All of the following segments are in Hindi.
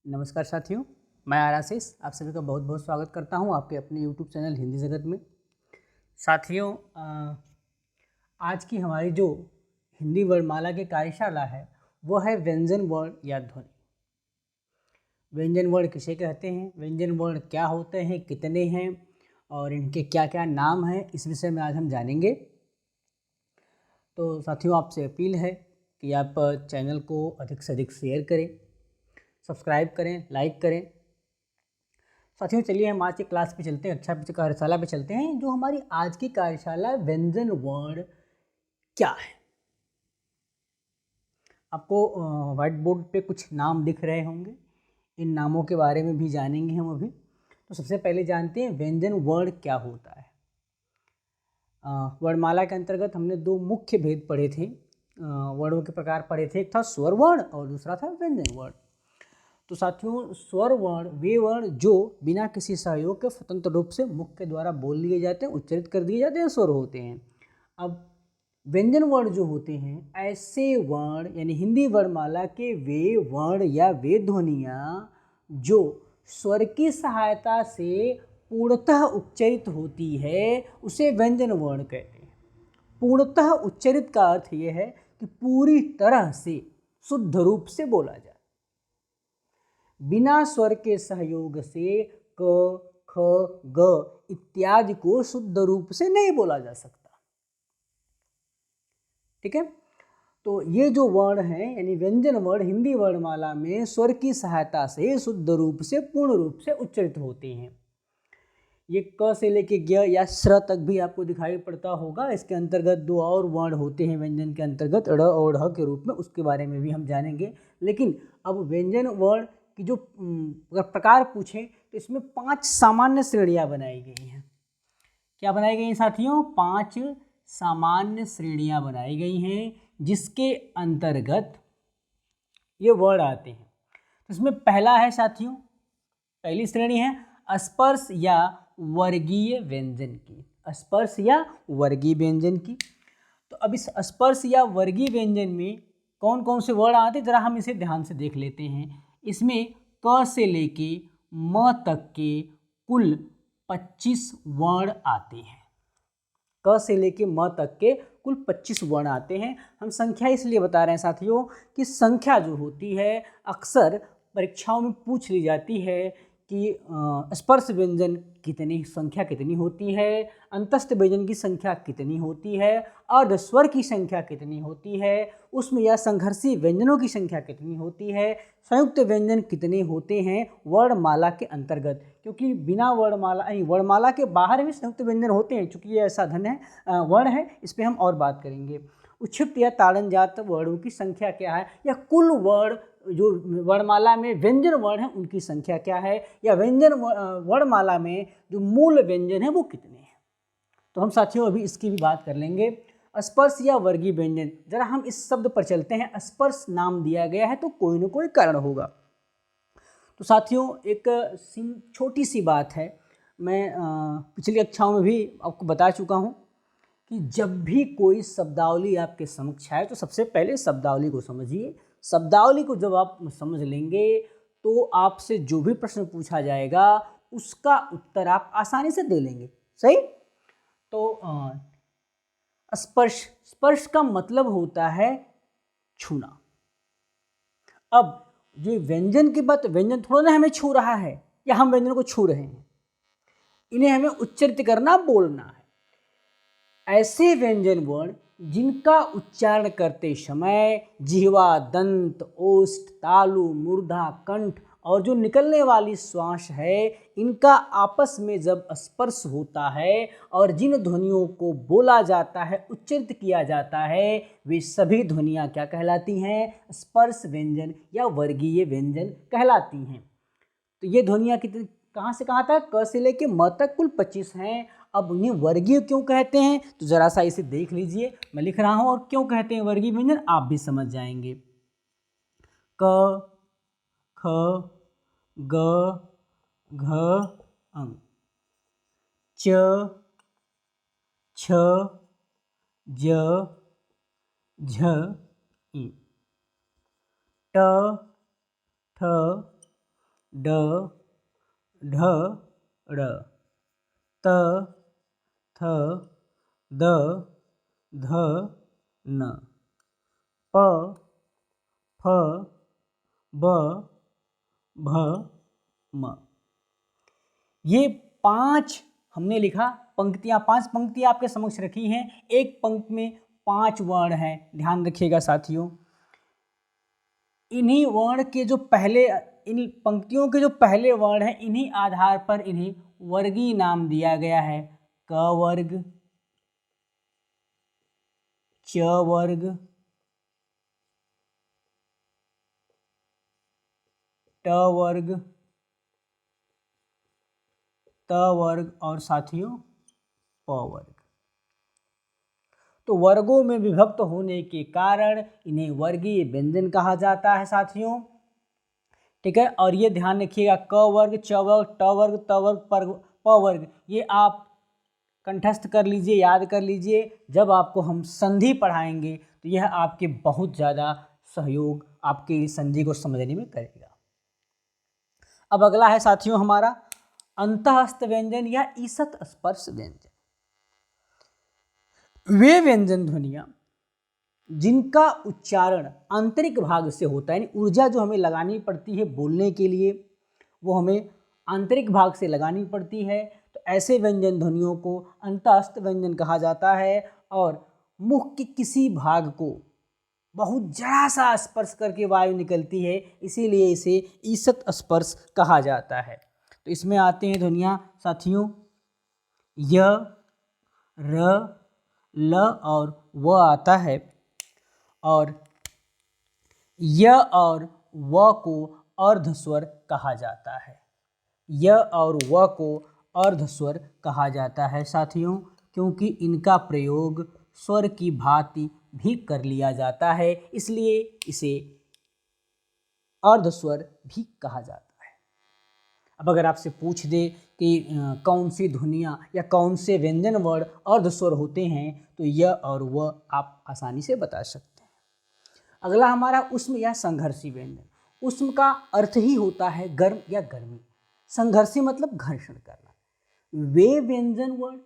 नमस्कार साथियों, मैं आशीष आप सभी का बहुत बहुत स्वागत करता हूं आपके अपने YouTube चैनल हिंदी जगत में। साथियों, आज की हमारी जो हिंदी वर्णमाला की कार्यशाला है वो है व्यंजन वर्ण या ध्वनि। व्यंजन वर्ण किसे कहते हैं, व्यंजन वर्ण क्या होते हैं, कितने हैं और इनके क्या क्या नाम हैं, इस विषय में आज हम जानेंगे। तो साथियों, आपसे अपील है कि आप चैनल को अधिक से अधिक शेयर करें, सब्सक्राइब करें, लाइक करें। साथियों, चलिए हम आज की क्लास पे चलते हैं, अच्छा कार्यशाला पे चलते हैं। जो हमारी आज की कार्यशाला व्यंजन वर्ण क्या है, आपको व्हाइट बोर्ड पे कुछ नाम दिख रहे होंगे, इन नामों के बारे में भी जानेंगे हम अभी। तो सबसे पहले जानते हैं व्यंजन वर्ण क्या होता है। वर्णमाला के अंतर्गत हमने दो मुख्य भेद पढ़े थे, वर्णों के प्रकार पढ़े थे। एक था स्वर वर्ण और दूसरा था व्यंजन वर्ण। तो साथियों, स्वर वर्ण वे वर्ण जो बिना किसी सहयोग के स्वतंत्र रूप से मुख के द्वारा बोल लिए जाते हैं, उच्चारित कर दिए जाते हैं, स्वर होते हैं। अब व्यंजन वर्ण जो होते हैं, ऐसे वर्ण यानी हिंदी वर्णमाला के वे वर्ण या वे ध्वनियाँ जो स्वर की सहायता से पूर्णतः उच्चरित होती है, उसे व्यंजन वर्ण कहते हैं। पूर्णतः उच्चरित का अर्थ यह है कि पूरी तरह से शुद्ध रूप से बोला जाए, बिना स्वर के सहयोग से क, ख, ग इत्यादि को शुद्ध रूप से नहीं बोला जा सकता। ठीक है, तो ये जो वर्ण है यानी व्यंजन वर्ण हिंदी वर्णमाला में स्वर की सहायता से शुद्ध रूप से पूर्ण रूप से उच्चरित होते हैं। ये क से लेके ज्ञ या श्र तक भी आपको दिखाई पड़ता होगा। इसके अंतर्गत दो और वर्ण होते हैं व्यंजन के अंतर्गत, ड़ और ढ के रूप में, उसके बारे में भी हम जानेंगे। लेकिन अब व्यंजन वर्ण की जो अगर प्रकार पूछें तो इसमें 5 सामान्य श्रेणियां बनाई गई हैं। क्या बनाई गई हैं साथियों? 5 सामान्य श्रेणियां बनाई गई हैं, जिसके अंतर्गत ये वर्ण आते हैं। तो इसमें पहला है साथियों, पहली श्रेणी है स्पर्श या वर्गीय व्यंजन की। स्पर्श या वर्गीय व्यंजन की। तो अब इस स्पर्श या वर्गीय व्यंजन में कौन कौन से वर्ण आते हैं, जरा हम इसे ध्यान से देख लेते हैं। इसमें क से लेके म तक के कुल 25 वर्ण आते हैं। क से लेके म तक के कुल 25 वर्ण आते हैं। हम संख्या इसलिए बता रहे हैं साथियों कि संख्या जो होती है अक्सर परीक्षाओं में पूछ ली जाती है कि स्पर्श व्यंजन कितनी संख्या कितनी होती है, अंतस्थ व्यंजन की संख्या कितनी होती है, अर्धस्वर की संख्या कितनी होती है, उसमें या संघर्षी व्यंजनों की संख्या कितनी होती है, संयुक्त व्यंजन कितने होते हैं वर्णमाला के अंतर्गत। क्योंकि बिना वर्णमाला के बाहर भी संयुक्त व्यंजन होते हैं, चूँकि ये ऐसा धन है वर्ण है, इस पर हम और बात करेंगे। उच्छिष्ट या ताड़नजात वर्णों की संख्या क्या है, या कुल वर्ण जो वर्णमाला में व्यंजन वर्ण है उनकी संख्या क्या है, या व्यंजन वर्णमाला में जो मूल व्यंजन है वो कितने हैं। तो हम साथियों अभी इसकी भी बात कर लेंगे। स्पर्श या वर्गीय व्यंजन, जरा हम इस शब्द पर चलते हैं। स्पर्श नाम दिया गया है तो कोई ना कोई कारण होगा। तो साथियों, एक छोटी सी बात है, मैं पिछली कक्षाओं में भी आपको बता चुका हूँ कि जब भी कोई शब्दावली आपके समक्ष आए तो सबसे पहले शब्दावली को समझिए। शब्दावली को जब आप समझ लेंगे तो आपसे जो भी प्रश्न पूछा जाएगा उसका उत्तर आप आसानी से दे लेंगे। सही? तो स्पर्श का मतलब होता है छूना। अब जो व्यंजन की बात, व्यंजन थोड़ा ना हमें छू रहा है या हम व्यंजन को छू रहे हैं, इन्हें हमें उच्चारित करना, बोलना है। ऐसे व्यंजन वर्ण जिनका उच्चारण करते समय जिह्वा, दंत, ओष्ठ, तालु, मूर्धा, कंठ और जो निकलने वाली श्वास है, इनका आपस में जब स्पर्श होता है और जिन ध्वनियों को बोला जाता है, उच्चारित किया जाता है, वे सभी ध्वनियाँ क्या कहलाती हैं? स्पर्श व्यंजन या वर्गीय व्यंजन कहलाती हैं। तो ये ध्वनियाँ कितनी, कहाँ से कहाँ तक? क से लेके म तक कुल 25 हैं। अब उन्हें वर्गीय क्यों कहते हैं तो जरा सा इसे देख लीजिए, मैं लिख रहा हूँ, और क्यों कहते हैं वर्गीय व्यंजन आप भी समझ जाएंगे। क, ख, ग, घ, अंग, च, छ, ज, झ, इ, ट, ठ, ड, ढ, ड़, त, थ, द, ध, न, प, फ, ब, भ, म। ये 5 हमने लिखा पंक्तियां, 5 पंक्तियां आपके समक्ष रखी हैं। एक पंक्ति में 5 वर्ण हैं, ध्यान रखिएगा साथियों। इन्हीं वर्ण के जो पहले, इन पंक्तियों के जो पहले वर्ण हैं, इन्हीं आधार पर इन्हें वर्गीय नाम दिया गया है। क वर्ग, च वर्ग, ट वर्ग, त वर्ग और साथियों प वर्ग। तो वर्गों में विभक्त होने के कारण इन्हें वर्गीय व्यंजन कहा जाता है साथियों। ठीक है, और ये ध्यान रखिएगा, क वर्ग, च वर्ग, ट वर्ग, त वर्ग, प वर्ग, ये आप कंठस्थ कर लीजिए, याद कर लीजिए। जब आपको हम संधि पढ़ाएंगे तो यह आपके बहुत ज़्यादा सहयोग आपके संधि को समझने में करेगा। अब अगला है साथियों हमारा अंतःस्थ व्यंजन या ईसत स्पर्श व्यंजन। वे व्यंजन ध्वनियाँ जिनका उच्चारण आंतरिक भाग से होता है, यानी ऊर्जा जो हमें लगानी पड़ती है बोलने के लिए वो हमें आंतरिक भाग से लगानी पड़ती है, तो ऐसे व्यंजन ध्वनियों को अंतःस्थ व्यंजन कहा जाता है। और मुख के किसी भाग को बहुत जरा सा स्पर्श करके वायु निकलती है, इसीलिए इसे ईसत स्पर्श कहा जाता है। तो इसमें आते हैं ध्वनियाँ साथियों, य, र, ल और व आता है। और य और व को अर्धस्वर कहा जाता है। य और व को अर्धस्वर कहा जाता है साथियों, क्योंकि इनका प्रयोग स्वर की भांति भी कर लिया जाता है, इसलिए इसे अर्धस्वर भी कहा जाता है। अब अगर आपसे पूछ दे कि कौन सी ध्वनियाँ या कौन से व्यंजन वर्ण अर्धस्वर होते हैं, तो य और व आप आसानी से बता सकते हैं। अगला हमारा उष्म या संघर्षी व्यंजन। उष्म का अर्थ ही होता है गर्म या गर्मी, संघर्षी मतलब घर्षण करना। वे व्यंजन वर्ण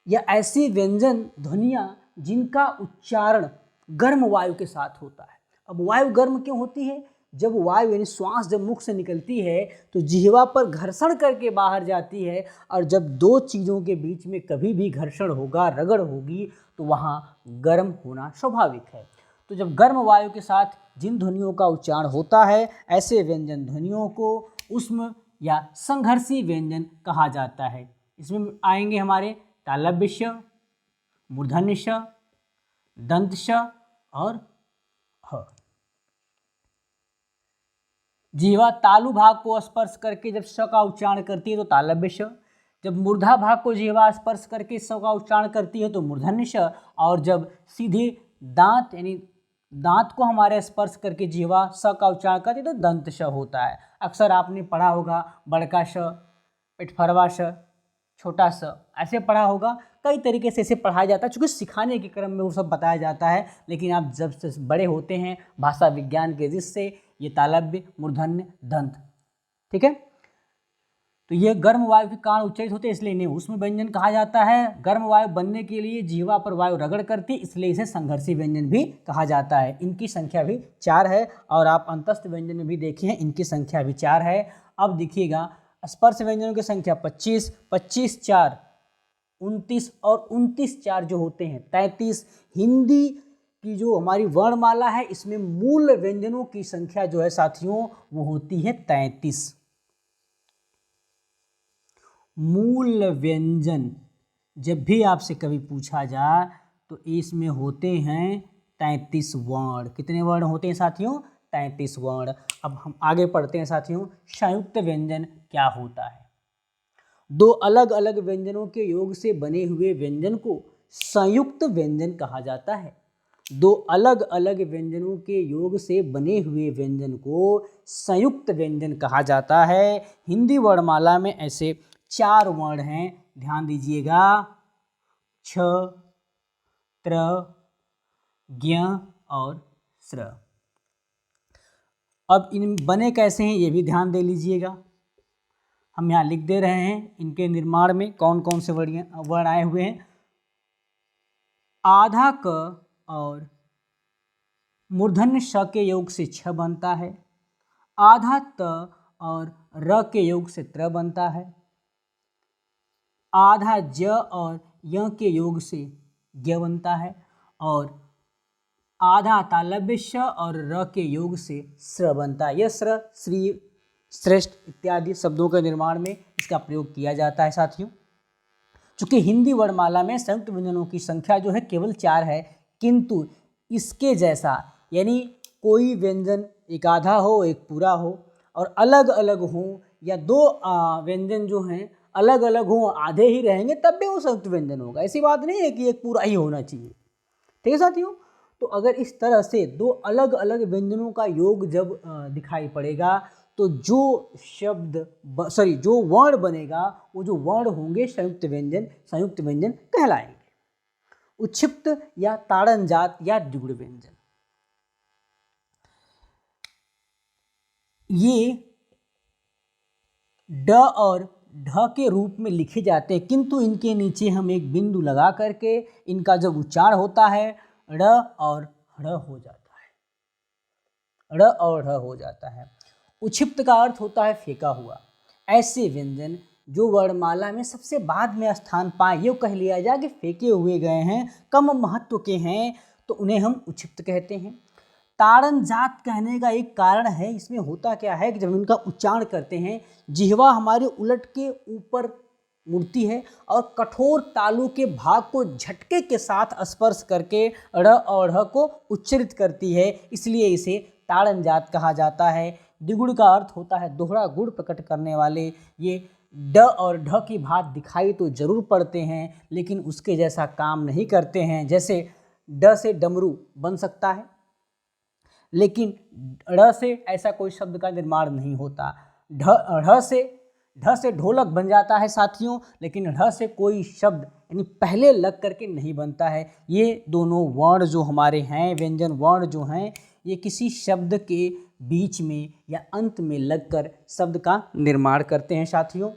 या ऐसी व्यंजन ध्वनियाँ जिनका उच्चारण गर्म वायु के साथ होता है। अब वायु गर्म क्यों होती है? जब वायु यानी श्वास जब मुख से निकलती है तो जिह्वा पर घर्षण करके बाहर जाती है, और जब दो चीज़ों के बीच में कभी भी घर्षण होगा, रगड़ होगी, तो वहाँ गर्म होना स्वाभाविक है। तो जब गर्म वायु के साथ जिन ध्वनियों का उच्चारण होता है, ऐसे व्यंजन ध्वनियों को उष्म या संघर्षी व्यंजन कहा जाता है। इसमें आएंगे हमारे तालव्य श, मूर्धन्य श, दंत श और ह। जीवा तालु भाग को स्पर्श करके जब श का उच्चारण करती है तो तालव्य श, जब मूर्धा भाग को जीवा स्पर्श करके स का उच्चारण करती है तो मूर्धन्य श, और जब सीधे दांत यानी दांत को हमारे स्पर्श करके जीवा स का उच्चारण करती है तो दंत श होता है। अक्सर आपने पढ़ा होगा बड़का श, पेटफरवा श, छोटा स, ऐसे पढ़ा होगा। कई तरीके से इसे पढ़ाया जाता है, चूँकि सिखाने के क्रम में वो सब बताया जाता है, लेकिन आप जब से बड़े होते हैं भाषा विज्ञान के जिससे ये तालव्य, मूर्धन्य, दंत, ठीक है। तो ये गर्म वायु के कारण उच्चारित होते हैं, इसलिए इन्हें उष्म व्यंजन कहा जाता है। गर्म वायु बनने के लिए जीवा पर वायु रगड़ करती, इसलिए इसे संघर्षी व्यंजन भी कहा जाता है। इनकी संख्या भी 4 है, और आप अंतस्थ व्यंजन में भी देखिए इनकी संख्या भी 4 है। अब देखिएगा स्पर्श व्यंजनों की संख्या 25, 25 4 29 और 29 4 जो होते हैं 33। हिंदी की जो हमारी वर्णमाला है इसमें मूल व्यंजनों की संख्या जो है साथियों वो होती है 33। मूल व्यंजन जब भी आपसे कभी पूछा जाए तो इसमें होते हैं 33 वर्ण। कितने वर्ण होते हैं साथियों? 33 वर्ण। अब हम आगे पढ़ते हैं साथियों, संयुक्त व्यंजन क्या होता है। दो अलग अलग व्यंजनों के योग से बने हुए व्यंजन को संयुक्त व्यंजन कहा जाता है। दो अलग अलग व्यंजनों के योग से बने हुए व्यंजन को संयुक्त व्यंजन कहा जाता है। हिंदी वर्णमाला में ऐसे 4 वर्ण हैं, ध्यान दीजिएगा, छ, त्र, ज्ञ और स्र। अब इन बने कैसे हैं ये भी ध्यान दे लीजिएगा। हम यहाँ लिख दे रहे हैं इनके निर्माण में कौन कौन से वर्ण आए हुए हैं। आधा क और मूर्धन्य श के योग से छ बनता है। आधा त और र के योग से त्र बनता है। आधा ज और य के योग से ज्ञ बनता है। और आधा तालव्य श और र के योग से स्र बनता है। यह स्र, श्री, श्रेष्ठ इत्यादि शब्दों के निर्माण में इसका प्रयोग किया जाता है साथियों। चूँकि हिंदी वर्णमाला में संयुक्त व्यंजनों की संख्या जो है केवल 4 है, किंतु इसके जैसा यानी कोई व्यंजन एक आधा हो एक पूरा हो और अलग अलग हो, या दो व्यंजन जो हैं अलग अलग हो आधे ही रहेंगे तब भी वो संयुक्त व्यंजन होगा। ऐसी बात नहीं है कि एक पूरा ही होना चाहिए। ठीक है साथियों। तो अगर इस तरह से दो अलग अलग व्यंजनों का योग जब दिखाई पड़ेगा तो जो वर्ण बनेगा वो जो वर्ण होंगे संयुक्त व्यंजन कहलाएंगे। उच्छिप्त या ताड़नजात या द्विगुण व्यंजन, ये ड और ढ के रूप में लिखे जाते हैं, किंतु इनके नीचे हम एक बिंदु लगा करके इनका जब उच्चारण होता है ड़ और ढ़ हो जाता है। ड़ और ढ़ हो जाता है। उक्षिप्त का अर्थ होता है फेंका हुआ। ऐसे व्यंजन जो वर्णमाला में सबसे बाद में स्थान पाए, ये कह लिया जाए कि फेंके हुए गए हैं, कम महत्व के हैं, तो उन्हें हम उक्षिप्त कहते हैं। ताड़नजात कहने का एक कारण है, इसमें होता क्या है कि जब इनका उच्चारण करते हैं जिह्वा हमारे उलट के ऊपर मुड़ती है और कठोर तालु के भाग को झटके के साथ स्पर्श करके ड़ और ढ़ को उच्चरित करती है, इसलिए इसे ताड़नजात कहा जाता है। द्विगुण का अर्थ होता है दोहरा गुण प्रकट करने वाले। ये ड और ढ की भात दिखाई तो जरूर पड़ते हैं लेकिन उसके जैसा काम नहीं करते हैं। जैसे ड से डमरू बन सकता है लेकिन ढ़ से ऐसा कोई शब्द का निर्माण नहीं होता। ढ से ढोलक बन जाता है साथियों, लेकिन ढ़ से कोई शब्द यानी पहले लग करके नहीं बनता है। ये दोनों वर्ण जो हमारे हैं, व्यंजन वर्ण जो हैं, ये किसी शब्द के बीच में या अंत में लगकर शब्द का निर्माण करते हैं साथियों।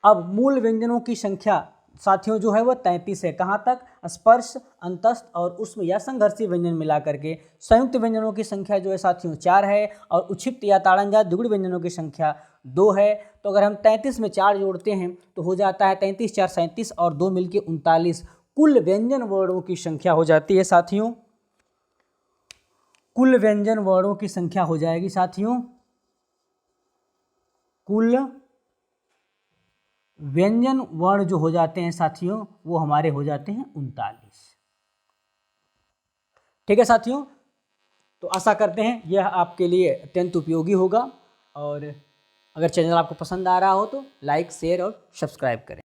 अब मूल व्यंजनों की संख्या साथियों जो है वह 33 है। कहाँ तक? स्पर्श, अंतस्थ और उष्म या संघर्षी व्यंजन मिला करके। संयुक्त व्यंजनों की संख्या जो है साथियों 4 है और उक्षिप्त या ताड़नजात द्विगुण व्यंजनों की संख्या 2 है। तो अगर हम 33 में 4 जोड़ते हैं तो हो जाता है 33 4 37 और 2 मिलके 39। कुल व्यंजन वर्णों की संख्या हो जाती है साथियों, कुल व्यंजन वर्णों की संख्या हो जाएगी साथियों, कुल व्यंजन वर्ण जो हो जाते हैं साथियों वो हमारे हो जाते हैं 39। ठीक है साथियों। तो आशा करते हैं यह आपके लिए अत्यंत उपयोगी होगा और अगर चैनल आपको पसंद आ रहा हो तो लाइक, शेयर और सब्सक्राइब करें।